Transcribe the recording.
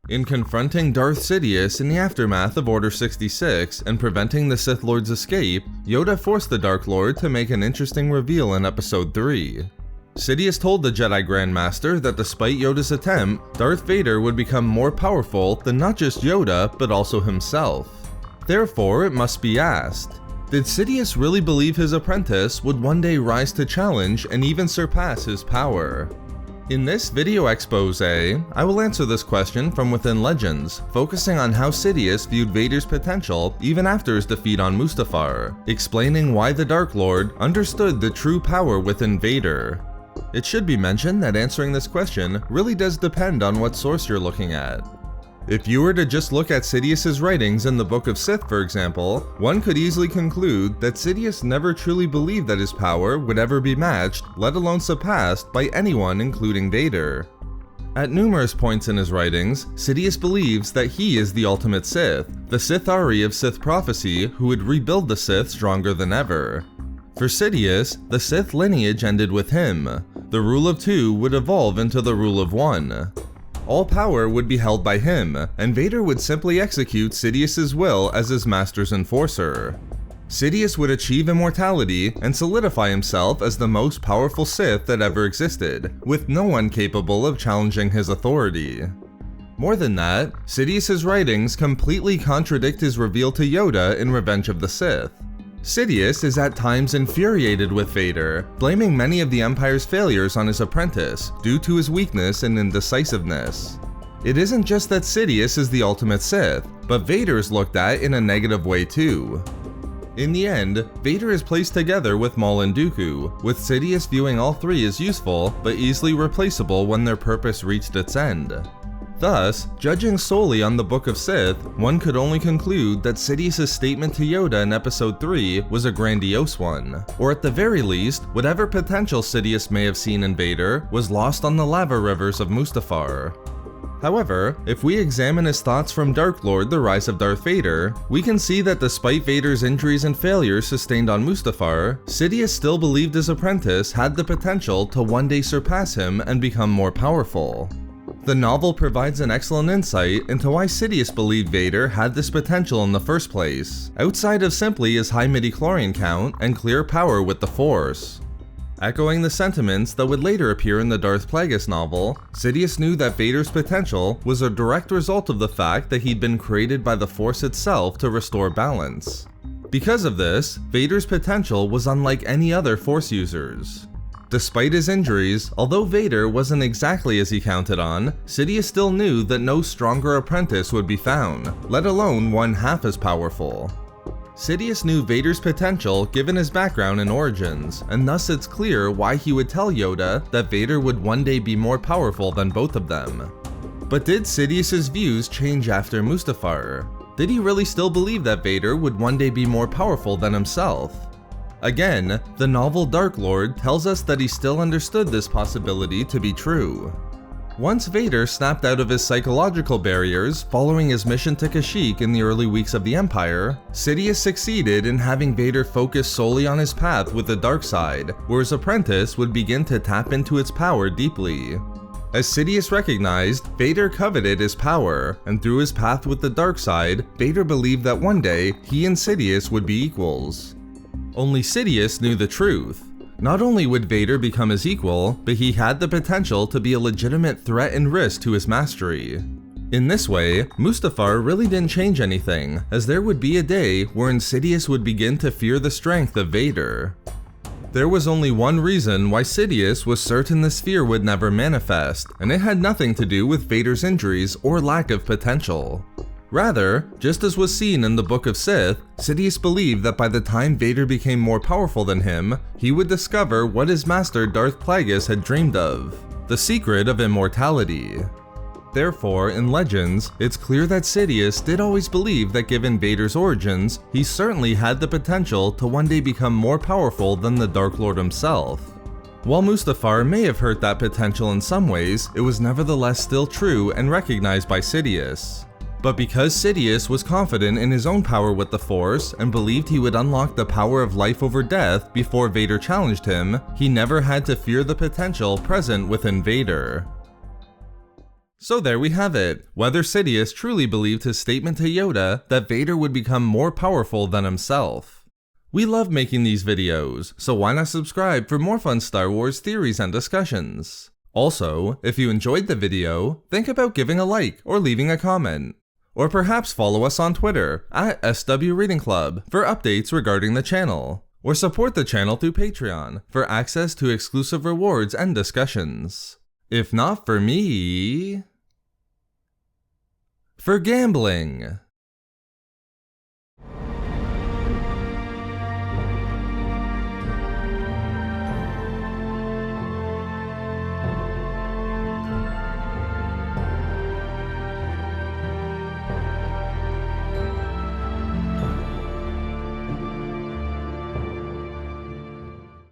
In confronting Darth Sidious in the aftermath of Order 66 and preventing the Sith Lord's escape, Yoda forced the Dark Lord to make an interesting reveal in Episode 3. Sidious told the Jedi Grand Master that despite Yoda's attempt, Darth Vader would become more powerful than not just Yoda, but also himself. Therefore, it must be asked, did Sidious really believe his apprentice would one day rise to challenge and even surpass his power? In this video expose, I will answer this question from within Legends, focusing on how Sidious viewed Vader's potential even after his defeat on Mustafar, explaining why the Dark Lord understood the true power within Vader. It should be mentioned that answering this question really does depend on what source you're looking at. If you were to just look at Sidious's writings in the Book of Sith, for example, one could easily conclude that Sidious never truly believed that his power would ever be matched, let alone surpassed, by anyone including Vader. At numerous points in his writings, Sidious believes that he is the ultimate Sith, the Sith Ari of Sith prophecy who would rebuild the Sith stronger than ever. For Sidious, the Sith lineage ended with him. The rule of two would evolve into the rule of one. All power would be held by him, and Vader would simply execute Sidious's will as his master's enforcer. Sidious would achieve immortality and solidify himself as the most powerful Sith that ever existed, with no one capable of challenging his authority. More than that, Sidious's writings completely contradict his reveal to Yoda in Revenge of the Sith. Sidious is at times infuriated with Vader, blaming many of the Empire's failures on his apprentice due to his weakness and indecisiveness. It isn't just that Sidious is the ultimate Sith, but Vader is looked at in a negative way too. In the end, Vader is placed together with Maul and Dooku, with Sidious viewing all three as useful but easily replaceable when their purpose reached its end. Thus, judging solely on the Book of Sith, one could only conclude that Sidious's statement to Yoda in Episode 3 was a grandiose one, or at the very least, whatever potential Sidious may have seen in Vader was lost on the lava rivers of Mustafar. However, if we examine his thoughts from Dark Lord: The Rise of Darth Vader, we can see that despite Vader's injuries and failures sustained on Mustafar, Sidious still believed his apprentice had the potential to one day surpass him and become more powerful. The novel provides an excellent insight into why Sidious believed Vader had this potential in the first place, outside of simply his high midichlorian count and clear power with the Force. Echoing the sentiments that would later appear in the Darth Plagueis novel, Sidious knew that Vader's potential was a direct result of the fact that he'd been created by the Force itself to restore balance. Because of this, Vader's potential was unlike any other Force user's. Despite his injuries, although Vader wasn't exactly as he counted on, Sidious still knew that no stronger apprentice would be found, let alone one half as powerful. Sidious knew Vader's potential given his background and origins, and thus it's clear why he would tell Yoda that Vader would one day be more powerful than both of them. But did Sidious's views change after Mustafar? Did he really still believe that Vader would one day be more powerful than himself? Again, the novel Dark Lord tells us that he still understood this possibility to be true. Once Vader snapped out of his psychological barriers following his mission to Kashyyyk in the early weeks of the Empire, Sidious succeeded in having Vader focus solely on his path with the dark side, where his apprentice would begin to tap into its power deeply. As Sidious recognized, Vader coveted his power, and through his path with the dark side, Vader believed that one day he and Sidious would be equals. Only Sidious knew the truth. Not only would Vader become his equal, but he had the potential to be a legitimate threat and risk to his mastery. In this way, Mustafar really didn't change anything, as there would be a day wherein Sidious would begin to fear the strength of Vader. There was only one reason why Sidious was certain this fear would never manifest, and it had nothing to do with Vader's injuries or lack of potential. Rather, just as was seen in the Book of Sith, Sidious believed that by the time Vader became more powerful than him, he would discover what his master Darth Plagueis had dreamed of, the secret of immortality. Therefore, in Legends, it's clear that Sidious did always believe that given Vader's origins, he certainly had the potential to one day become more powerful than the Dark Lord himself. While Mustafar may have hurt that potential in some ways, it was nevertheless still true and recognized by Sidious. But because Sidious was confident in his own power with the Force and believed he would unlock the power of life over death before Vader challenged him, he never had to fear the potential present within Vader. So there we have it, whether Sidious truly believed his statement to Yoda that Vader would become more powerful than himself. We love making these videos, so why not subscribe for more fun Star Wars theories and discussions? Also, if you enjoyed the video, think about giving a like or leaving a comment. Or perhaps follow us on Twitter at SW Reading Club for updates regarding the channel. Or support the channel through Patreon for access to exclusive rewards and discussions. If not for me... for gambling.